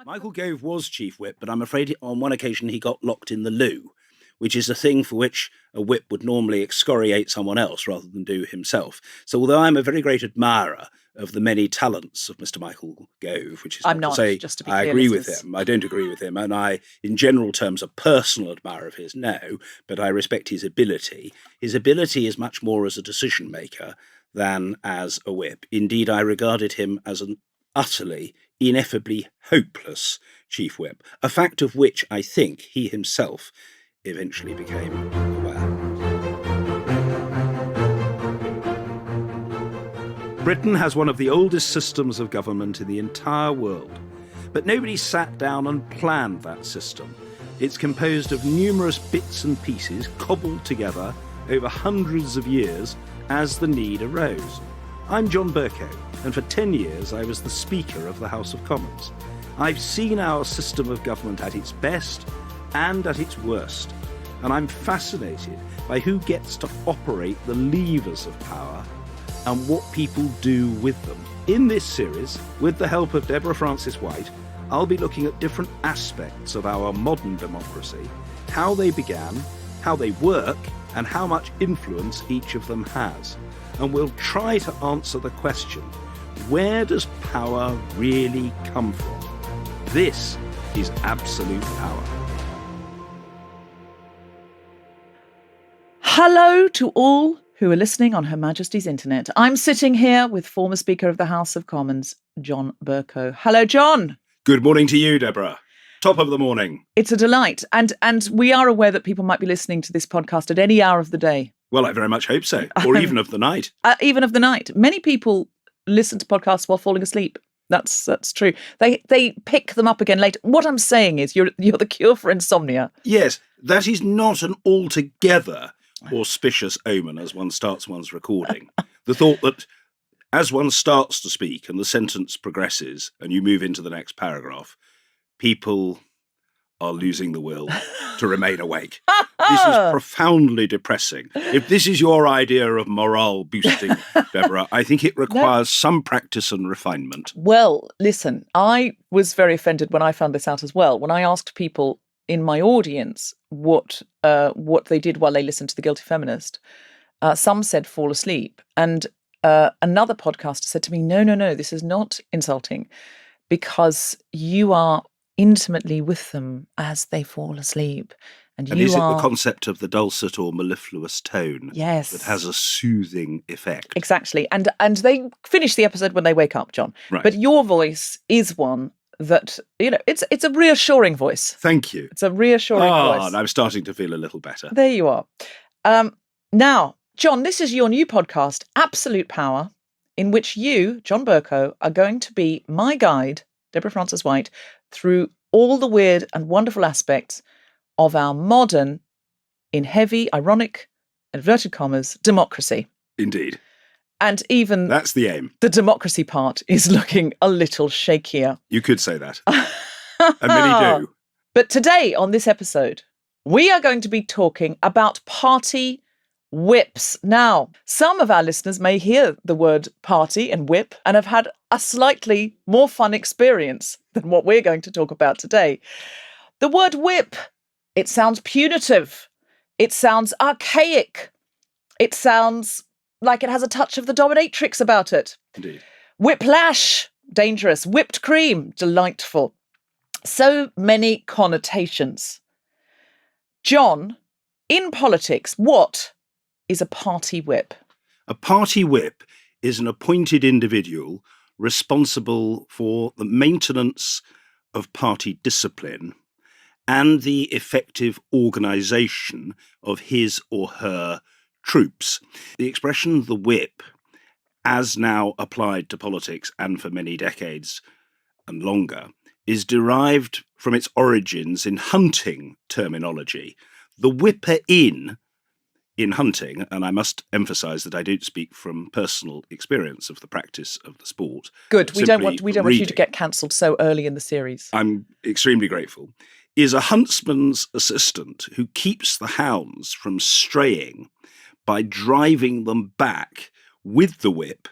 Michael Gove was chief whip, but I'm afraid on one occasion he got locked in the loo, which is a thing for which a whip would normally excoriate someone else rather than do himself. So although I'm a very great admirer of the many talents of Mr. Michael Gove, which is I'm not not, to say just to be I clear, agree with listeners. him. I don't agree with him. And I, in general terms, a personal admirer of his, no, but I respect his ability. His ability is much more as a decision maker than as a whip. Indeed, I regarded him as an utterly, ineffably hopeless chief whip, a fact of which I think he himself eventually became aware. Britain has one of the oldest systems of government in the entire world, but nobody sat down and planned that system. It's composed of numerous bits and pieces cobbled together over hundreds of years as the need arose. I'm John Bercow, and for 10 years I was the Speaker of the House of Commons. I've seen our system of government at its best and at its worst, and I'm fascinated by who gets to operate the levers of power and what people do with them. In this series, with the help of Deborah Frances-White, I'll be looking at different aspects of our modern democracy, how they began, how they work, and how much influence each of them has. And we'll try to answer the question, where does power really come from? This is absolute power. Hello to all who are listening on Her Majesty's Internet. I'm sitting here with former Speaker of the House of Commons, John Bercow. Hello, John. Good morning to you, Deborah. Top of the morning. It's a delight. And we are aware that people might be listening to this podcast at any hour of the day. Well, I very much hope so. Or even of the night. Even of the night. Many people listen to podcasts while falling asleep. That's true. They pick them up again later. What I'm saying is you're the cure for insomnia. Yes, that is not an altogether auspicious omen as one starts one's recording. The thought that as one starts to speak and the sentence progresses and you move into the next paragraph, people are losing the will to remain awake. This is profoundly depressing. If this is your idea of morale boosting, Deborah, I think it requires some practice and refinement. Well, listen, I was very offended when I found this out as well. When I asked people in my audience what they did while they listened to The Guilty Feminist, some said fall asleep. And another podcaster said to me, no, this is not insulting because you are intimately with them as they fall asleep. And is it the concept of the dulcet or mellifluous tone yes. that has a soothing effect? Exactly. And they finish the episode when they wake up, John. Right. But your voice is one that, it's a reassuring voice. Thank you. It's a reassuring voice. And I'm starting to feel a little better. There you are. Now, John, this is your new podcast, Absolute Power, in which you, John Bercow, are going to be my guide, Deborah Frances-White, through all the weird and wonderful aspects of our modern, in heavy, ironic, inverted commas, democracy. Indeed. And even that's the aim. The democracy part is looking a little shakier. You could say that. And many do. But today on this episode, we are going to be talking about party whips. Now, some of our listeners may hear the word party and whip and have had a slightly more fun experience than what we're going to talk about today. The word whip, it sounds punitive. It sounds archaic. It sounds like it has a touch of the dominatrix about it. Indeed. Whiplash, dangerous. Whipped cream, delightful. So many connotations. John, in politics, what is a party whip? A party whip is an appointed individual responsible for the maintenance of party discipline and the effective organisation of his or her troops. The expression the whip, as now applied to politics and for many decades and longer, is derived from its origins in hunting terminology. The whipper in hunting, and I must emphasise that I don't speak from personal experience of the practice of the sport. Good. We don't want you to get cancelled so early in the series. I'm extremely grateful. Is a huntsman's assistant who keeps the hounds from straying by driving them back with the whip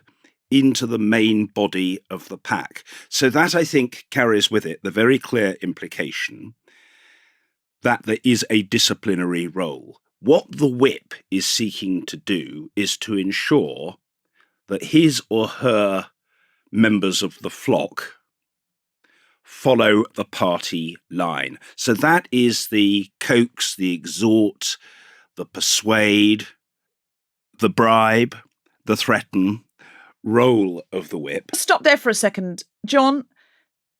into the main body of the pack. So that, I think, carries with it the very clear implication that there is a disciplinary role. What the whip is seeking to do is to ensure that his or her members of the flock follow the party line. So that is the coax, the exhort, the persuade, the bribe, the threaten role of the whip. Stop there for a second. John,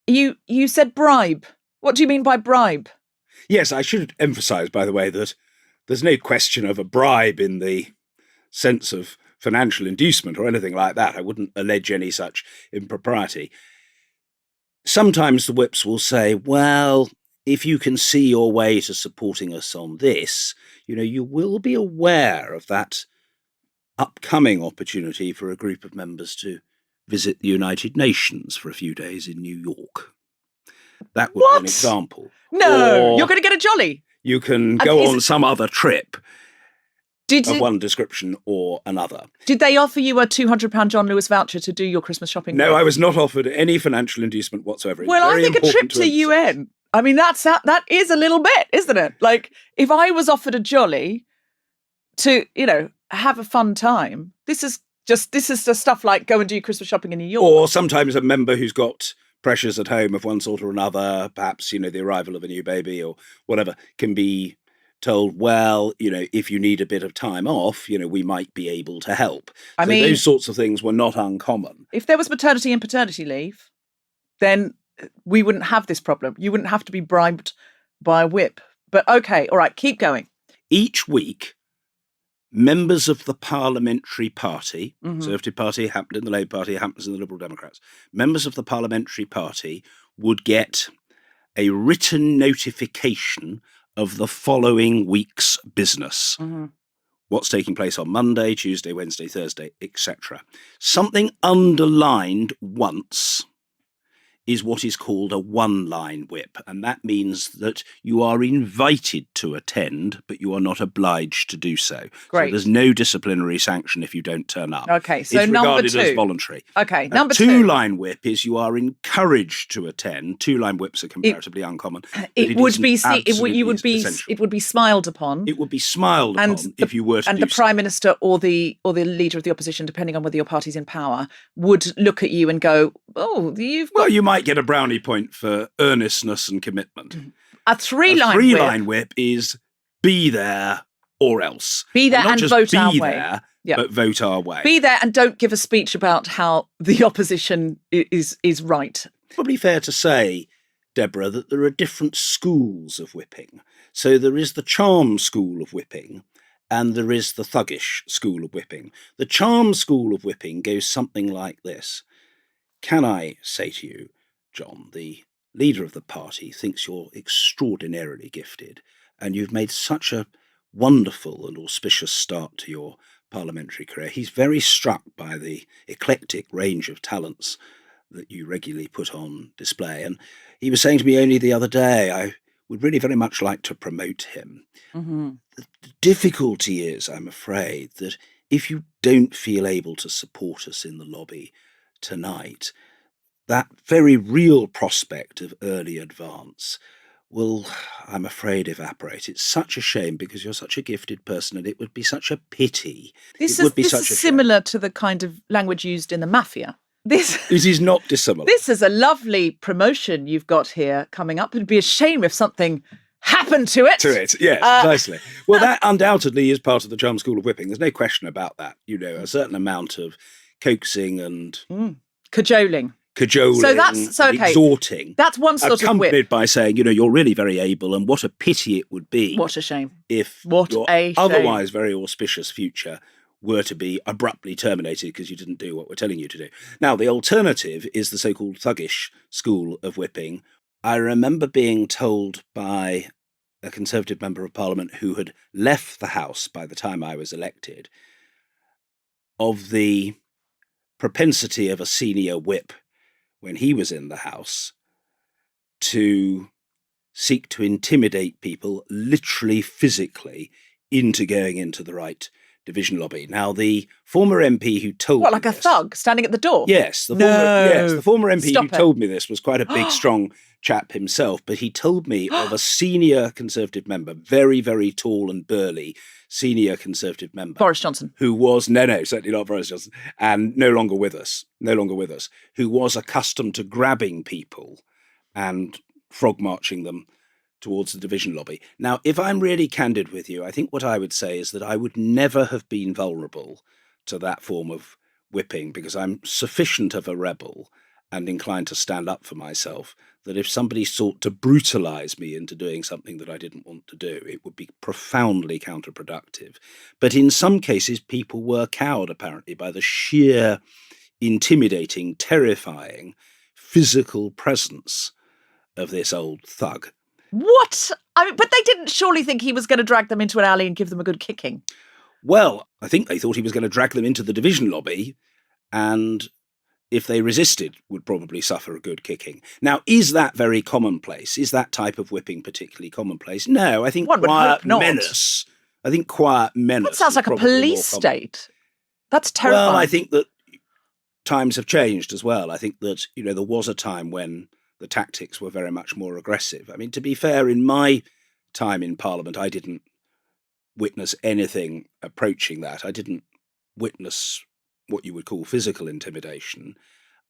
you said bribe. What do you mean by bribe? Yes, I should emphasise, by the way, that there's no question of a bribe in the sense of financial inducement or anything like that. I wouldn't allege any such impropriety. Sometimes the whips will say, well, if you can see your way to supporting us on this, you will be aware of that upcoming opportunity for a group of members to visit the United Nations for a few days in New York. That would be an example. No, or you're going to get a jolly. You can go on some other trip of one description or another. Did they offer you a £200 John Lewis voucher to do your Christmas shopping? No, I was not offered any financial inducement whatsoever. Well, I think a trip to UN, I mean, that is a little bit, isn't it? Like, if I was offered a jolly to, have a fun time, this is just stuff like go and do your Christmas shopping in New York. Or sometimes a member who's got pressures at home of one sort or another, perhaps, the arrival of a new baby or whatever, can be told, well, if you need a bit of time off, we might be able to help. I mean, those sorts of things were not uncommon. If there was maternity and paternity leave, then we wouldn't have this problem. You wouldn't have to be bribed by a whip. But okay, all right, keep going. Each week, members of the parliamentary party, Conservative Party, happened in the Labour Party, happens in the Liberal Democrats, members of the parliamentary party would get a written notification of the following week's business. What's taking place on Monday, Tuesday, Wednesday, Thursday, etc. Something underlined once is what is called a one-line whip, and that means that you are invited to attend, but you are not obliged to do so. Great. So there's no disciplinary sanction if you don't turn up. Okay, so it's number regarded two. as voluntary. Okay, number two. two. Two-line whip is you are encouraged to attend. Two-line whips are comparatively uncommon. It would be smiled upon. It would be smiled upon if you were to and do the Prime Minister or the leader of the opposition, depending on whether your party's in power, would look at you and go, "Oh, you might get a brownie point for earnestness and commitment." A three-line whip is be there or else. Be there and vote our way. There, but vote our way. Be there and don't give a speech about how the opposition is right. Probably fair to say, Deborah, that there are different schools of whipping. So there is the charm school of whipping and there is the thuggish school of whipping. The charm school of whipping goes something like this. Can I say to you, John, the leader of the party thinks you're extraordinarily gifted and you've made such a wonderful and auspicious start to your parliamentary career. He's very struck by the eclectic range of talents that you regularly put on display. And he was saying to me only the other day, I would really very much like to promote him. The difficulty is, I'm afraid, that if you don't feel able to support us in the lobby tonight, that very real prospect of early advance will, I'm afraid, evaporate. It's such a shame because you're such a gifted person and it would be such a pity. This is similar to the kind of language used in the mafia. It is not dissimilar. This is a lovely promotion you've got here coming up. It'd be a shame if something happened to it. Yes, precisely. Well, that undoubtedly is part of the charm school of whipping. There's no question about that. A certain amount of coaxing and cajoling. So that's okay. Exhorting. That's one sort of whip. Accompanied by saying, you're really very able and what a pity it would be. What a shame. If your otherwise very auspicious future were to be abruptly terminated because you didn't do what we're telling you to do. Now, the alternative is the so-called thuggish school of whipping. I remember being told by a Conservative member of Parliament who had left the House by the time I was elected of the propensity of a senior whip when he was in the House to seek to intimidate people literally physically into going into the right division lobby. Now, the former MP who told What, me like a this, thug standing at the door? Yes, the No. former MP Stop who it. told me this was quite a big, strong chap himself, but he told me of a senior Conservative member, very, very tall and burly senior Conservative member. Boris Johnson. Who was, no, certainly not Boris Johnson, and no longer with us, who was accustomed to grabbing people and frog marching them towards the division lobby. Now, if I'm really candid with you, I think what I would say is that I would never have been vulnerable to that form of whipping because I'm sufficient of a rebel and inclined to stand up for myself that if somebody sought to brutalize me into doing something that I didn't want to do, it would be profoundly counterproductive. But in some cases, people were cowed, apparently, by the sheer intimidating, terrifying physical presence of this old thug. What? I mean, but they didn't surely think he was going to drag them into an alley and give them a good kicking. Well, I think they thought he was going to drag them into the division lobby and if they resisted, would probably suffer a good kicking. Now, is that very commonplace? Is that type of whipping particularly commonplace? No, I think One would quiet hope not. menace. I think quiet menace. That sounds is like a probably more police common. state. That's terrifying. Well, I think that times have changed as well. I think that, there was a time when the tactics were very much more aggressive. I mean, to be fair, in my time in Parliament, I didn't witness anything approaching that. I didn't witness what you would call physical intimidation.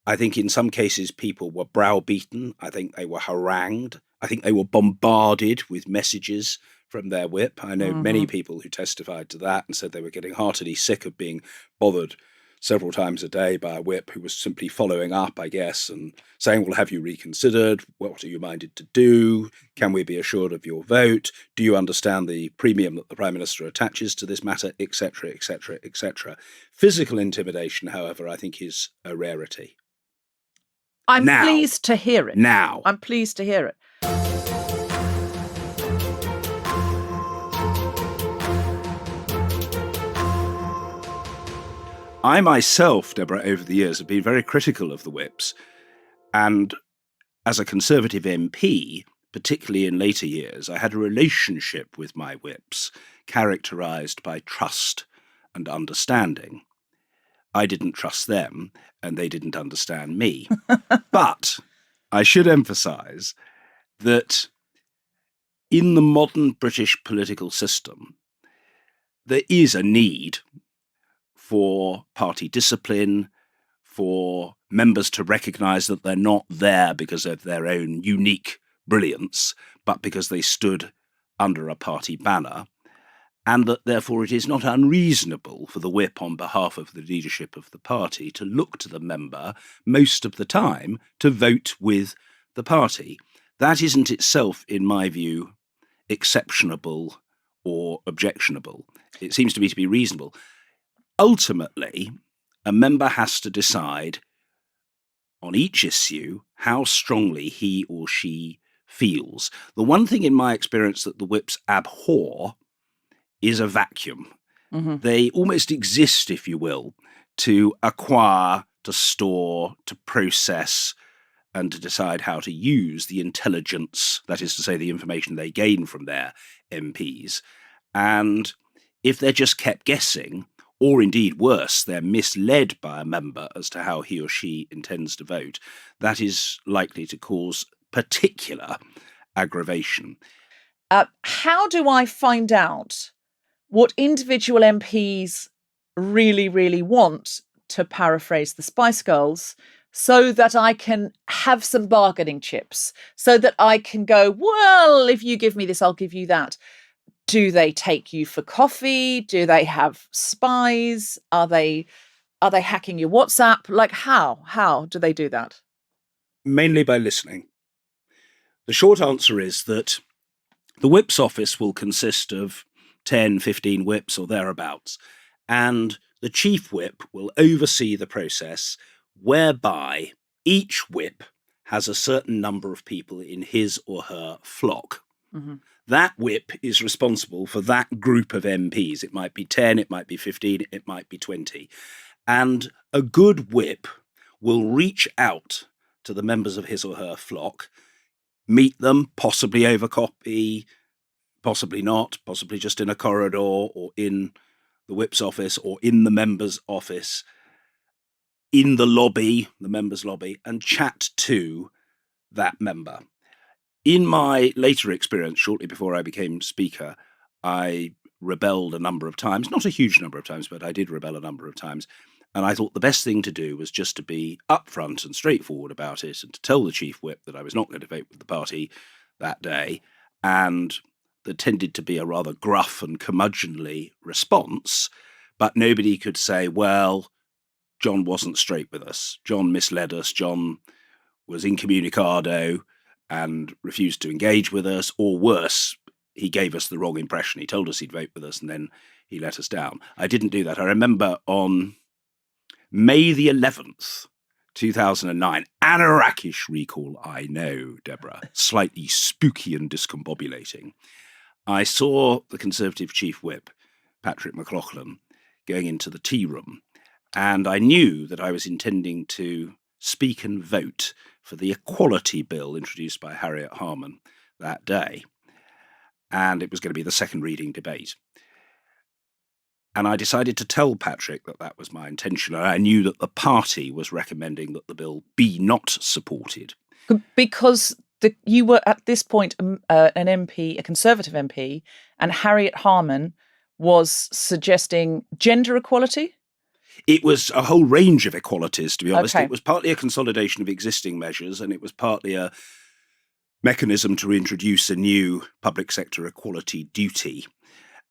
I think in some cases people were browbeaten. I think they were harangued. I think they were bombarded with messages from their whip. I know many people who testified to that and said they were getting heartily sick of being bothered several times a day by a whip who was simply following up, I guess, and saying, well, have you reconsidered? What are you minded to do? Can we be assured of your vote? Do you understand the premium that the Prime Minister attaches to this matter, etc., etc., etc.? Physical intimidation, however, I think is a rarity. I'm pleased to hear it. Now. I'm pleased to hear it. I myself, Deborah, over the years have been very critical of the whips. And as a Conservative MP, particularly in later years, I had a relationship with my whips characterised by trust and understanding. I didn't trust them, and they didn't understand me. But I should emphasise that in the modern British political system, there is a need for party discipline, for members to recognise that they're not there because of their own unique brilliance, but because they stood under a party banner, and that therefore it is not unreasonable for the whip on behalf of the leadership of the party to look to the member most of the time to vote with the party. That isn't itself, in my view, exceptionable or objectionable. It seems to me to be reasonable. Ultimately, a member has to decide on each issue how strongly he or she feels. The one thing in my experience that the whips abhor is a vacuum. They almost exist, if you will, to acquire, to store, to process, and to decide how to use the intelligence, that is to say, the information they gain from their MPs. And if they're just kept guessing, or indeed worse, they're misled by a member as to how he or she intends to vote, that is likely to cause particular aggravation. How do I find out what individual MPs really, really want, to paraphrase the Spice Girls, so that I can have some bargaining chips, so that I can go, well, if you give me this, I'll give you that? Do they take you for coffee? Do they have spies? Are they hacking your WhatsApp? Like how do they do that? Mainly by listening. The short answer is that the whip's office will consist of 10, 15 whips or thereabouts, and the chief whip will oversee the process whereby each whip has a certain number of people in his or her flock. That whip is responsible for that group of MPs. It might be 10, it might be 15, it might be 20. And a good whip will reach out to the members of his or her flock, meet them, possibly over coffee, possibly not, possibly just in a corridor or in the whip's office or in the member's office, in the lobby, the member's lobby, and chat to that member. In my later experience, shortly before I became speaker, I rebelled a number of times, not a huge number of times, but I did rebel a number of times. And I thought the best thing to do was just to be upfront and straightforward about it and to tell the chief whip that I was not going to vote with the party that day. And there tended to be a rather gruff and curmudgeonly response, but nobody could say, well, John wasn't straight with us. John misled us. John was incommunicado and refused to engage with us, or worse, he gave us the wrong impression. He told us he'd vote with us and then he let us down. I didn't do that. I remember on May the 11th, 2009, Anarakish recall, I know, Deborah, slightly spooky and discombobulating. I saw the Conservative Chief Whip, Patrick McLaughlin, going into the tea room, and I knew that I was intending to speak and vote for the Equality Bill introduced by Harriet Harman that day. And it was going to be the second reading debate. And I decided to tell Patrick that that was my intention. And I knew that the party was recommending that the bill be not supported. Because you were at this point an MP, a Conservative MP, and Harriet Harman was suggesting gender equality? It was a whole range of equalities, to be honest. Okay. It was partly a consolidation of existing measures, and it was partly a mechanism to introduce a new public sector equality duty.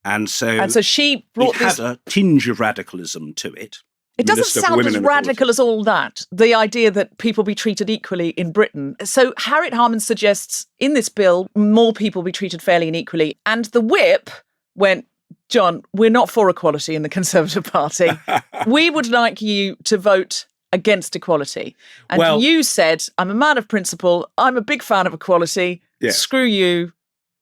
And so she brought it had a tinge of radicalism to it. It doesn't sound as radical as all that, the idea that people be treated equally in Britain. So Harriet Harman suggests in this bill, more people be treated fairly and equally. And the whip went, John, we're not for equality in the Conservative Party. We would like you to vote against equality. And you said, I'm a man of principle. I'm a big fan of equality. Yes. Screw you.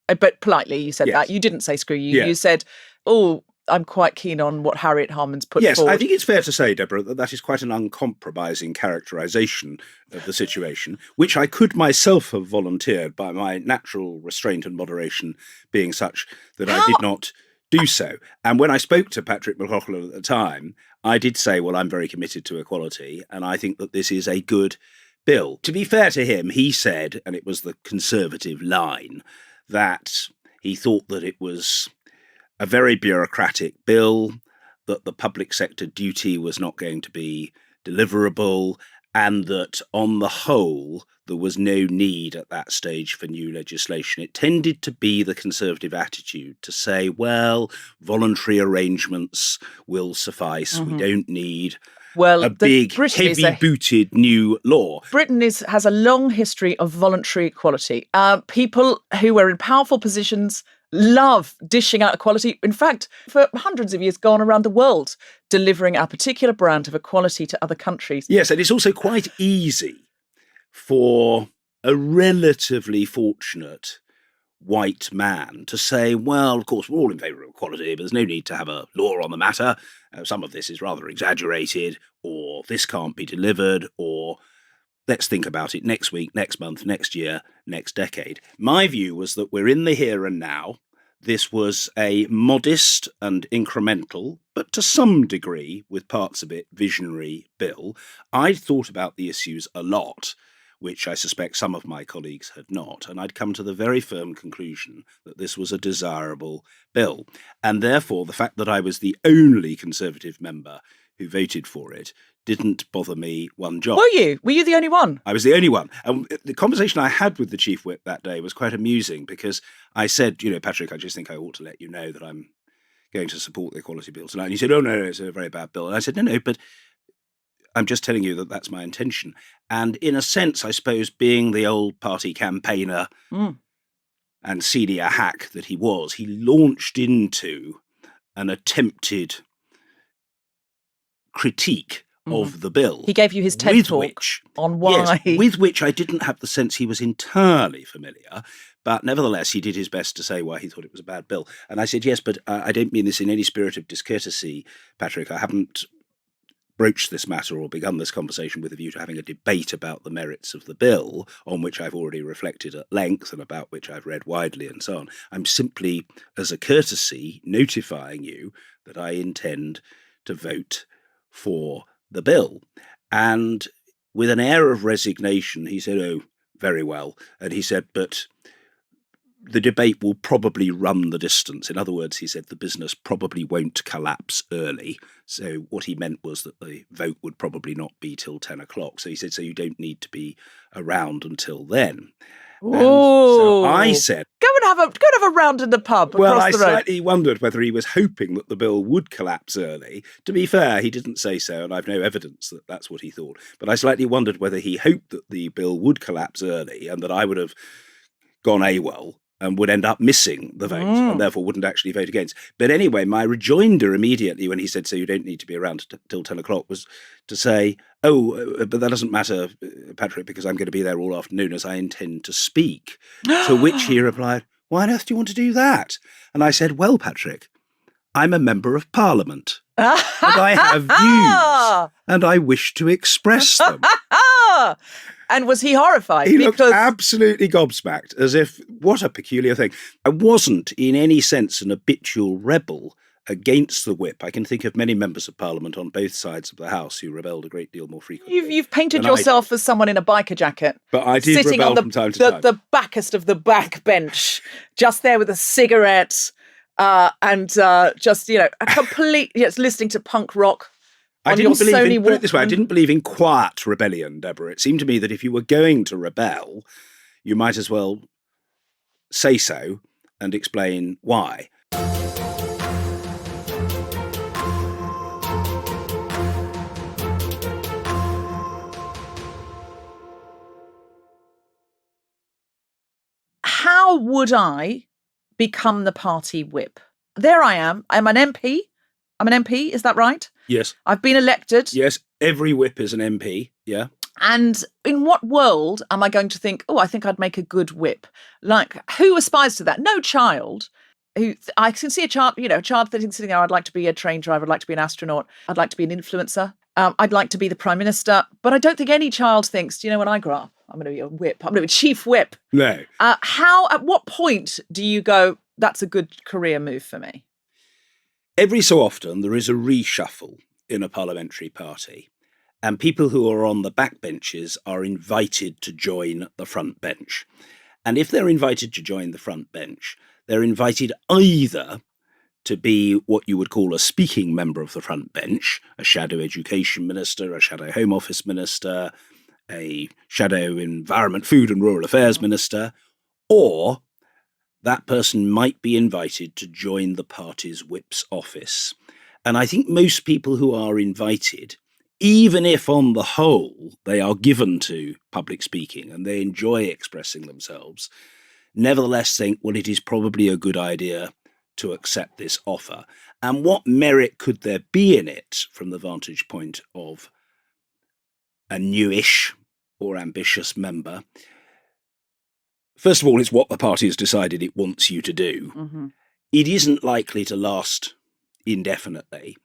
But politely, you said that. You didn't say screw you. You said, oh, I'm quite keen on what Harriet Harman's put forward. Yes, I think it's fair to say, Deborah, that that is quite an uncompromising characterisation of the situation, which I could myself have volunteered by my natural restraint and moderation being such that I did not do so. And when I spoke to Patrick McLaughlin at the time, I did say, well, I'm very committed to equality, and I think that this is a good bill. To be fair to him, he said, and it was the Conservative line, that he thought that it was a very bureaucratic bill, that the public sector duty was not going to be deliverable, and that on the whole, there was no need at that stage for new legislation. It tended to be the Conservative attitude to say, well, voluntary arrangements will suffice. We don't need a big, heavy-booted new law. Britain has a long history of voluntary equality. People who are in powerful positions love dishing out equality. In fact, for hundreds of years, gone around the world, delivering a particular brand of equality to other countries. Yes, and it's also quite easy for a relatively fortunate white man to say, well, of course, we're all in favour of equality, but there's no need to have a law on the matter. Some of this is rather exaggerated, or this can't be delivered, or let's think about it next week, next month, next year, next decade. My view was that we're in the here and now. This was a modest and incremental, but to some degree, with parts of it, visionary bill. I'd thought about the issues a lot, which I suspect some of my colleagues had not, and I'd come to the very firm conclusion that this was a desirable bill. And therefore, the fact that I was the only Conservative member who voted for it didn't bother me one jot. Were you? Were you the only one? I was the only one. And the conversation I had with the Chief Whip that day was quite amusing because I said, Patrick, I just think I ought to let you know that I'm going to support the Equality Bill tonight. And he said, oh, no, it's a very bad bill. And I said, no, but I'm just telling you that that's my intention. And in a sense, I suppose, being the old party campaigner and senior hack that he was, he launched into an attempted critique of the bill. He gave you his TED talk on why. Yes, with which I didn't have the sense he was entirely familiar, but nevertheless he did his best to say why he thought it was a bad bill. And I said, yes, but I don't mean this in any spirit of discourtesy, Patrick. I haven't broached this matter or begun this conversation with a view to having a debate about the merits of the bill, on which I've already reflected at length and about which I've read widely and so on. I'm simply, as a courtesy, notifying you that I intend to vote for the bill. And with an air of resignation, he said, "Oh, very well." And he said, "But the debate will probably run the distance." In other words, he said the business probably won't collapse early. So what he meant was that the vote would probably not be till 10 o'clock. So he said, so you don't need to be around until then. And so I said, go and have a round in the pub well, across I the road. slightly wondered whether he was hoping that the bill would collapse early. To be fair, he didn't say so, and I've no evidence that that's what he thought. But I slightly wondered whether he hoped that the bill would collapse early and that I would have gone AWOL and would end up missing the vote and therefore wouldn't actually vote against. But anyway, my rejoinder immediately when he said, so you don't need to be around till 10 o'clock, was to say, oh, but that doesn't matter, Patrick, because I'm going to be there all afternoon as I intend to speak. To which he replied, why on earth do you want to do that? And I said, well, Patrick, I'm a member of Parliament and I have views and I wish to express them. And was he horrified? He looked absolutely gobsmacked, as if, what a peculiar thing. I wasn't in any sense an habitual rebel against the whip. I can think of many members of Parliament on both sides of the House who rebelled a great deal more frequently. You've painted yourself as someone in a biker jacket. But I did sitting rebel on from time to time. The backest of the back bench, just there with a cigarette and just, a complete, listening to punk rock. I didn't believe put it this way, I didn't believe in quiet rebellion, Deborah. It seemed to me that if you were going to rebel, you might as well say so and explain why. How would I become the party whip? There I am. I'm an MP. Is that right? Yes. I've been elected. Yes, every whip is an MP, yeah. And in what world am I going to think, oh, I think I'd make a good whip? Like, who aspires to that? No child. I can see a child sitting there, I'd like to be a train driver, I'd like to be an astronaut, I'd like to be an influencer, I'd like to be the Prime Minister. But I don't think any child thinks, when I grow up, I'm going to be a whip, I'm going to be chief whip. No. At what point do you go, that's a good career move for me? Every so often, there is a reshuffle in a parliamentary party, and people who are on the backbenches are invited to join the front bench. And if they're invited to join the front bench, they're invited either to be what you would call a speaking member of the front bench, a shadow education minister, a shadow home office minister, a shadow environment, food and rural affairs minister, or that person might be invited to join the party's whip's office. And I think most people who are invited, even if on the whole they are given to public speaking and they enjoy expressing themselves, nevertheless think, well, it is probably a good idea to accept this offer. And what merit could there be in it from the vantage point of a newish or ambitious member? First of all, it's what the party has decided it wants you to do. Mm-hmm. It isn't likely to last indefinitely.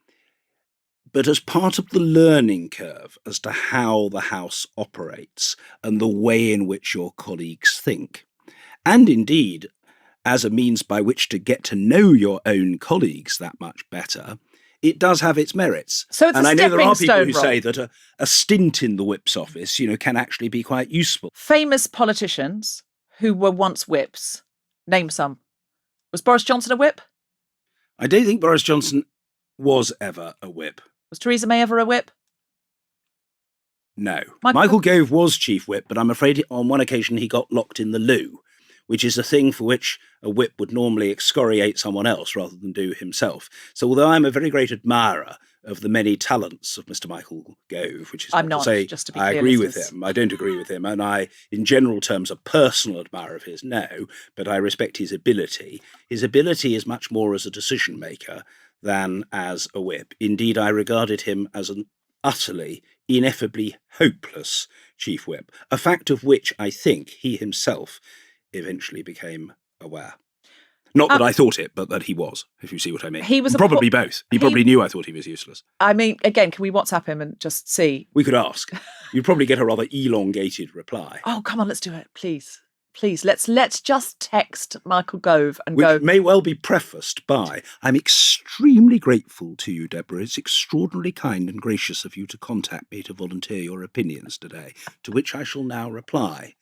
But as part of the learning curve as to how the House operates and the way in which your colleagues think, and indeed as a means by which to get to know your own colleagues that much better, it does have its merits. So it's and I know there are people who Rob. say that a stint in the whip's office, can actually be quite useful. Famous politicians who were once whips. Name some. Was Boris Johnson a whip? I don't think Boris Johnson was ever a whip. Was Theresa May ever a whip? No. Michael Gove was chief whip, but I'm afraid on one occasion he got locked in the loo, which is a thing for which a whip would normally excoriate someone else rather than do himself. So although I'm a very great admirer of the many talents of Mr. Michael Gove, which is I'm not not, to say just to be I clear, agree listeners. with him. I don't agree with him. And I, in general terms, a personal admirer of his, no, but I respect his ability. His ability is much more as a decision maker than as a whip. Indeed, I regarded him as an utterly, ineffably hopeless chief whip, a fact of which I think he himself eventually became aware. Not that I thought it, but that he was, if you see what I mean. He was probably both. He probably knew I thought he was useless. I mean, again, can we WhatsApp him and just see? We could ask. You'd probably get a rather elongated reply. Oh, come on, let's do it, please. Please, let's just text Michael Gove and Which go. may well be prefaced by, I'm extremely grateful to you, Deborah. It's extraordinarily kind and gracious of you to contact me to volunteer your opinions today, to which I shall now reply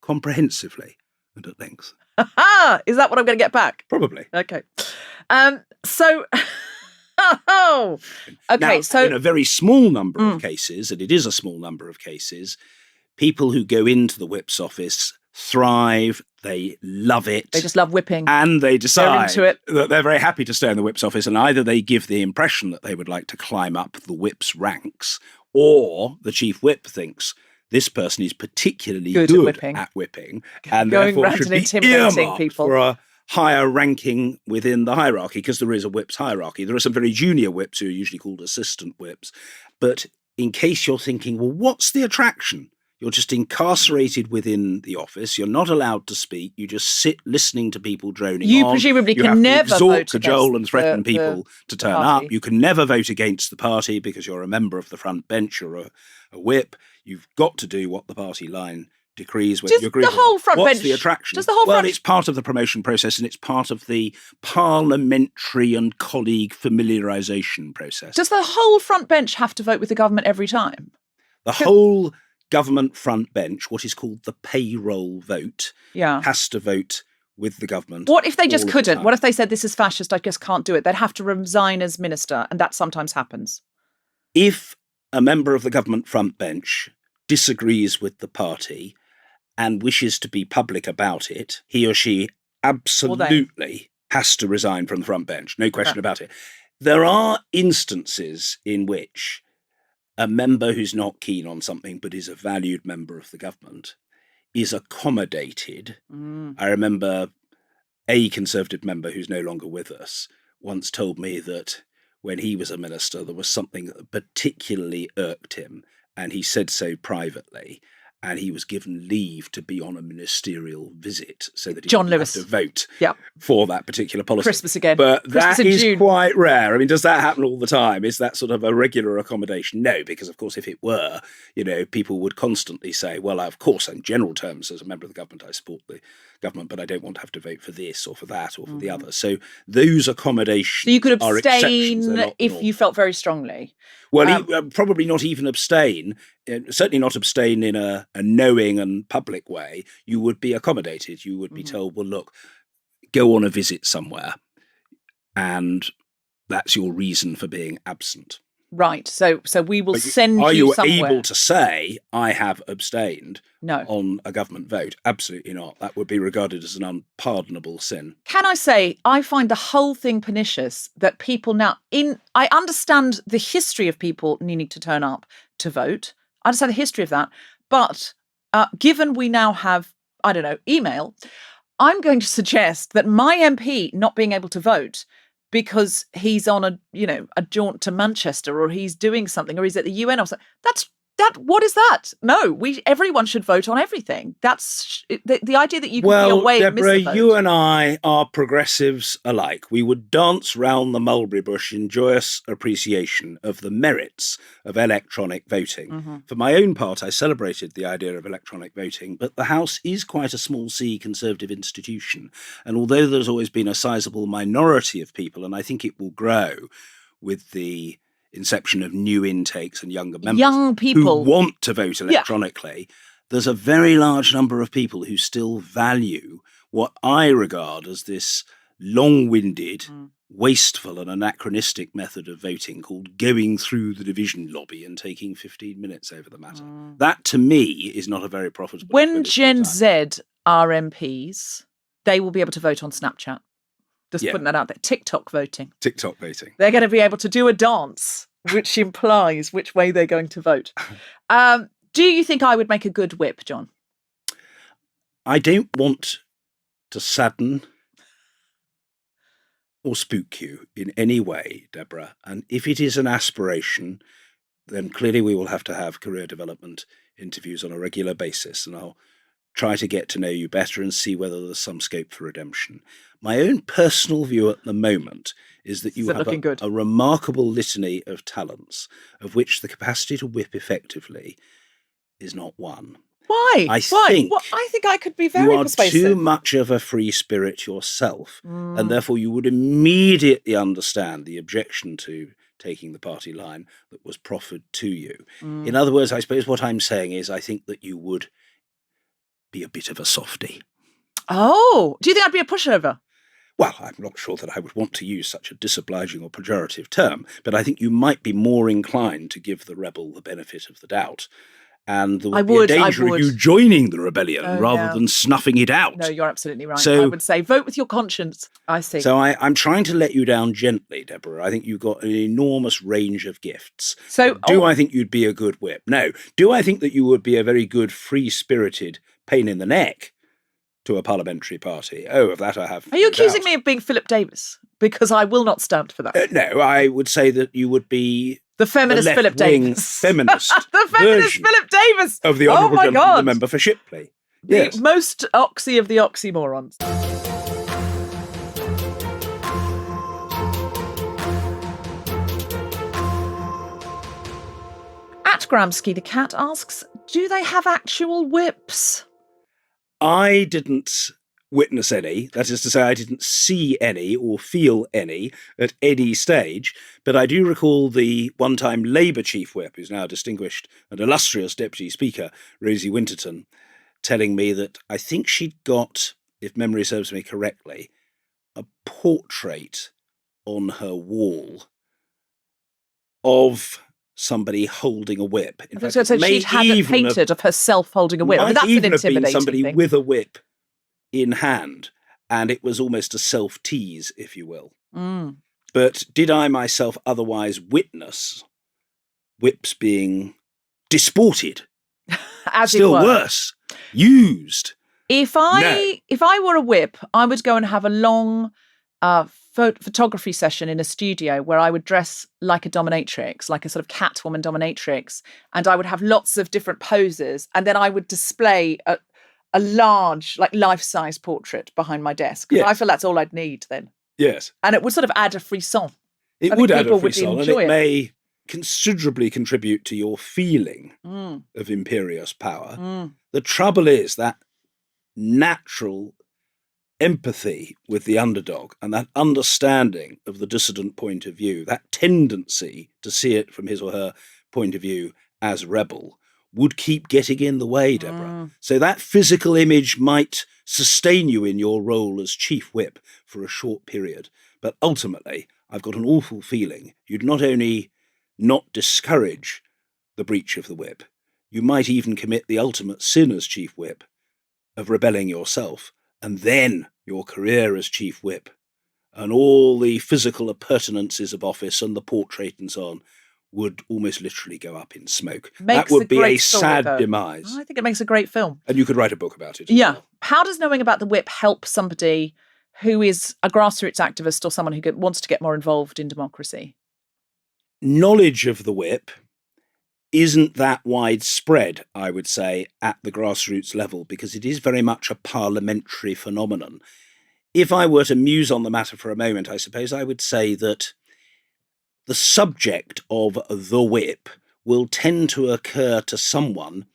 comprehensively and at length. Is that what I'm going to get back? Probably. Okay. So... Oh, okay. Now, so in a very small number of cases, and it is a small number of cases, people who go into the whip's office thrive, they love it. They just love whipping. And they decide that they're very happy to stay in the whip's office, and either they give the impression that they would like to climb up the whip's ranks, or the chief whip thinks this person is particularly good at whipping and going therefore around should and be intimidating earmarked people for a higher ranking within the hierarchy, because there is a whip's hierarchy. There are some very junior whips who are usually called assistant whips. But in case you're thinking, well, what's the attraction? You're just incarcerated within the office. You're not allowed to speak. You just sit listening to people droning you on. Presumably you can have never to exhort, vote cajole and threaten people to turn party. up. You can never vote against the party because you're a member of the front bench. You're a whip. You've got to do what the party line decrees, whether you agree with it. What's the attraction? It's part of the promotion process, and it's part of the parliamentary and colleague familiarisation process. Does the whole front bench have to vote with the government every time? The whole government front bench, what is called the payroll vote, has to vote with the government. What if they just couldn't? What if they said, this is fascist, I just can't do it? They'd have to resign as minister, and that sometimes happens. If a member of the government front bench disagrees with the party and wishes to be public about it, he or she absolutely has to resign from the front bench. No question about it. There are instances in which a member who's not keen on something but is a valued member of the government is accommodated. I remember a Conservative member who's no longer with us once told me that when he was a minister, there was something that particularly irked him, and he said so privately. And he was given leave to be on a ministerial visit so that he didn't have to vote for that particular policy. Christmas again. But Christmas that is June. quite rare. I mean, does that happen all the time? Is that sort of a regular accommodation? No, because of course, if it were, people would constantly say, well, of course, in general terms, as a member of the government, I support the government, but I don't want to have to vote for this or for that or for the other. So those accommodations So you could are exceptions. abstain if you felt very strongly. Well, probably not even abstain, certainly not abstain in a knowing and public way. You would be accommodated. You would be told, well, look, go on a visit somewhere, and that's your reason for being absent. Right. So we will send you somewhere. Are you able to say, I have abstained No. on a government vote? Absolutely not. That would be regarded as an unpardonable sin. Can I say, I find the whole thing pernicious that people now, I understand the history of people needing to turn up to vote. I understand the history of that. But given we now have, I don't know, email, I'm going to suggest that my MP not being able to vote because he's on a jaunt to Manchester, or he's doing something, or he's at the UN or something. What is that? No, everyone should vote on everything. That's the idea that you can be away and miss the vote. Deborah, you and I are progressives alike. We would dance round the mulberry bush in joyous appreciation of the merits of electronic voting. For my own part, I celebrated the idea of electronic voting, but the House is quite a small C Conservative institution. And although there's always been a sizable minority of people, and I think it will grow with the inception of new intakes and younger members, young people who want to vote electronically, there's a very large number of people who still value what I regard as this long-winded, wasteful and anachronistic method of voting called going through the division lobby and taking 15 minutes over the matter. That, to me, is not a very profitable... When Gen Z are MPs, they will be able to vote on Snapchat. Just putting that out there. TikTok voting. They're going to be able to do a dance, which implies which way they're going to vote. Do you think I would make a good whip, John? I don't want to sadden or spook you in any way, Deborah. And if it is an aspiration, then clearly we will have to have career development interviews on a regular basis. And I'll try to get to know you better and see whether there's some scope for redemption. My own personal view at the moment is that you have a remarkable litany of talents, of which the capacity to whip effectively is not one. Why? I think I could be very persuasive. You are too much of a free spirit yourself, and therefore you would immediately understand the objection to taking the party line that was proffered to you. In other words, I suppose what I'm saying is I think that you would be a bit of a softie. Oh, do you think I'd be a pushover? Well, I'm not sure that I would want to use such a disobliging or pejorative term, but I think you might be more inclined to give the rebel the benefit of the doubt. And there would be a danger of you joining the rebellion rather than snuffing it out. No, you're absolutely right. So, I would say vote with your conscience. I see. So I'm trying to let you down gently, Deborah. I think you've got an enormous range of gifts. So do I think you'd be a good whip? No. Do I think that you would be a very good, free-spirited pain in the neck to a parliamentary party? Oh, of that I have. Are you accusing me of being Philip Davis? Because I will not stand for that. No, I would say that you would be the feminist Philip Davis. Feminist. The feminist Philip Davis. Of the Honourable Gentleman, the member for Shipley. The most oxy of the oxymorons. At Gramsci the cat asks, do they have actual whips? I didn't witness any, that is to say, I didn't see any or feel any at any stage, but I do recall the one-time Labour chief whip, who's now a distinguished and illustrious deputy speaker, Rosie Winterton, telling me that I think she'd got, if memory serves me correctly, a portrait on her wall of somebody holding a whip. In fact, so she'd had it painted of herself holding a whip. I mean, that's an intimidating somebody thing. With a whip in hand, and it was almost a self-tease, if you will. But did I myself otherwise witness whips being disported? As Still worse, used? If I were a whip, I would go and have a long photography session in a studio where I would dress like a dominatrix, like a sort of Catwoman dominatrix, and I would have lots of different poses, and then I would display a large, like life-size portrait behind my desk. Yes. I feel that's all I'd need then. Yes. And it would sort of add a frisson. It would add a frisson, and it may considerably contribute to your feeling of imperious power. The trouble is that natural empathy with the underdog and that understanding of the dissident point of view, that tendency to see it from his or her point of view as rebel, would keep getting in the way, Deborah. So that physical image might sustain you in your role as chief whip for a short period. But ultimately, I've got an awful feeling you'd not only not discourage the breach of the whip, you might even commit the ultimate sin as chief whip of rebelling yourself, and then your career as chief whip and all the physical appurtenances of office and the portrait and so on would almost literally go up in smoke. That would be a sad demise. I think it makes a great film. And you could write a book about it. Yeah. How does knowing about the whip help somebody who is a grassroots activist or someone who wants to get more involved in democracy? Knowledge of the whip isn't that widespread, I would say, at the grassroots level, because it is very much a parliamentary phenomenon. If I were to muse on the matter for a moment, I suppose I would say that the subject of the whip will tend to occur to someone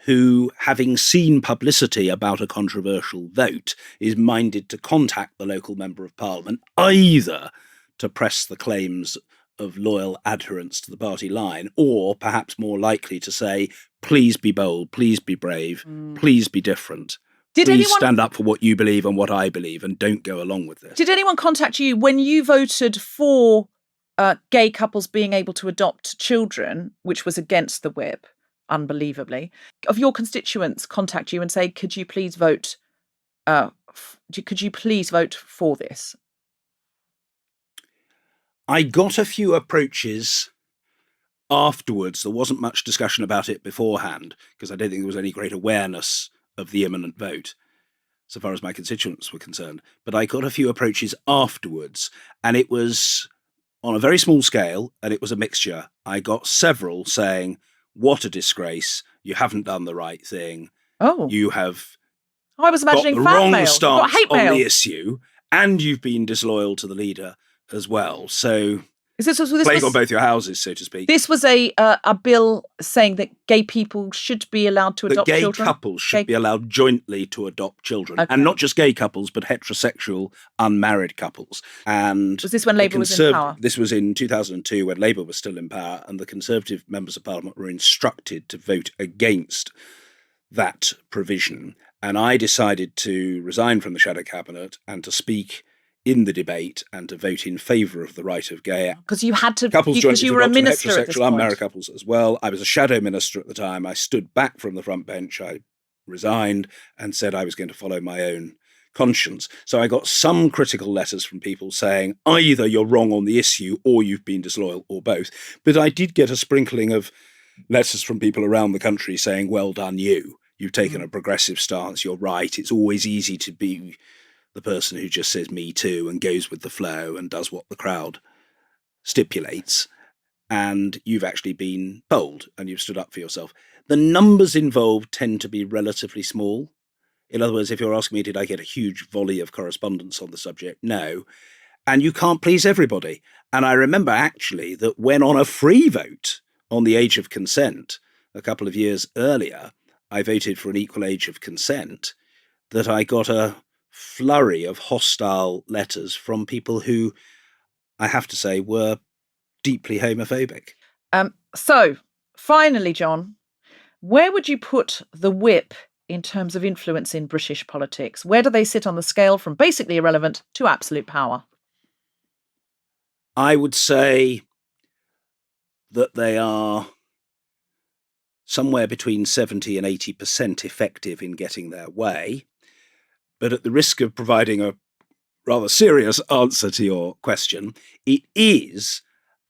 who, having seen publicity about a controversial vote, is minded to contact the local member of parliament, either to press the claims of loyal adherence to the party line, or perhaps more likely to say, please be bold, please be brave, please be different. Please stand up for what you believe and what I believe, and don't go along with this. Did anyone contact you when you voted for gay couples being able to adopt children, which was against the whip, unbelievably, of your constituents contact you and say, could you please vote for this? I got a few approaches afterwards. There wasn't much discussion about it beforehand, because I don't think there was any great awareness of the imminent vote, so far as my constituents were concerned. But I got a few approaches afterwards, and it was on a very small scale, and it was a mixture. I got several saying, what a disgrace, you haven't done the right thing, Oh. You have I was got imagining the fan wrong mail. You've got stance hate on mail. the issue, and you've been disloyal to the leader as well. So Is this plague on both your houses, so to speak. This was a bill saying that gay people should be allowed to That adopt gay children? couples should be allowed jointly to adopt children. Okay. And not just gay couples, but heterosexual, unmarried couples. And Was this when Labour was in power? This was in 2002, when Labour was still in power, and the Conservative members of Parliament were instructed to vote against that provision. And I decided to resign from the Shadow Cabinet and to speak in the debate and to vote in favour of the right of gay because you had to couples because jointly you to were a adopt, and minister at this heterosexual, unmarried point. couples as well. I was a shadow minister at the time. I stood back from the front bench. I resigned and said I was going to follow my own conscience. So I got some critical letters from people saying either you're wrong on the issue or you've been disloyal, or both. But I did get a sprinkling of letters from people around the country saying, well done you. You've taken a progressive stance. You're right. It's always easy to be the person who just says me too and goes with the flow and does what the crowd stipulates. And you've actually been bold and you've stood up for yourself. The numbers involved tend to be relatively small. In other words, if you're asking me, did I get a huge volley of correspondence on the subject? No. And you can't please everybody. And I remember actually that when on a free vote on the age of consent a couple of years earlier, I voted for an equal age of consent, that I got a flurry of hostile letters from people who, I have to say, were deeply homophobic. So, finally, John, where would you put the whip in terms of influence in British politics? Where do they sit on the scale from basically irrelevant to absolute power? I would say that they are somewhere between 70 and 80% effective in getting their way. But at the risk of providing a rather serious answer to your question, it is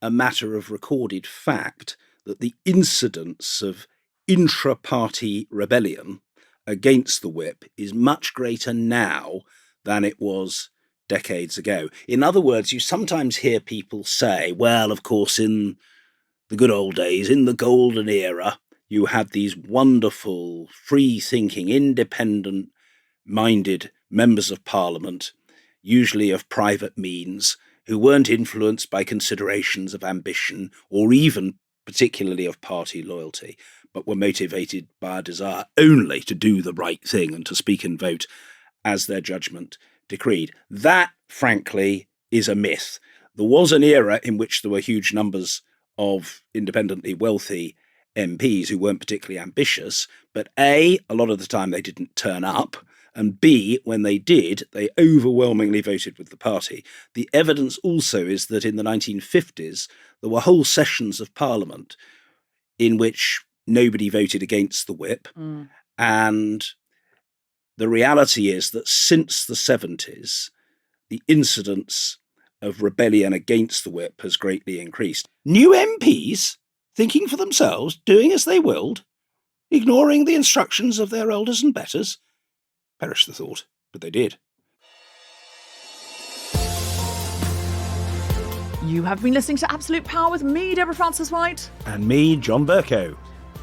a matter of recorded fact that the incidence of intra-party rebellion against the whip is much greater now than it was decades ago. In other words, you sometimes hear people say, well, of course, in the good old days, in the golden era, you had these wonderful, free-thinking, independent-minded members of Parliament, usually of private means, who weren't influenced by considerations of ambition or even particularly of party loyalty, but were motivated by a desire only to do the right thing and to speak and vote as their judgment decreed. That, frankly, is a myth. There was an era in which there were huge numbers of independently wealthy MPs who weren't particularly ambitious, but A, a lot of the time they didn't turn up, and B, when they did, they overwhelmingly voted with the party. The evidence also is that in the 1950s, there were whole sessions of Parliament in which nobody voted against the whip. And the reality is that since the 70s, the incidence of rebellion against the whip has greatly increased. New MPs, thinking for themselves, doing as they willed, ignoring the instructions of their elders and betters. Perish the thought, but they did. You have been listening to Absolute Power with me, Deborah Frances-White. And me, John Burko.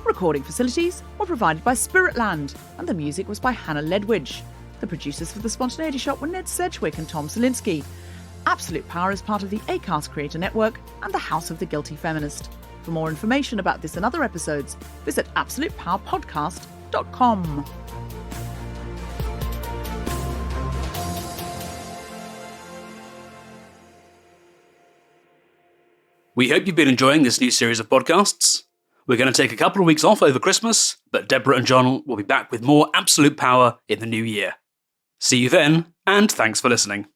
Recording facilities were provided by Spiritland, and the music was by Hannah Ledwidge. The producers for The Spontaneity Shop were Ned Sedgwick and Tom Zielinski. Absolute Power is part of the Acast Creator Network and the House of the Guilty Feminist. For more information about this and other episodes, visit absolutepowerpodcast.com. We hope you've been enjoying this new series of podcasts. We're going to take a couple of weeks off over Christmas, but Deborah and John will be back with more Absolute Power in the new year. See you then, and thanks for listening.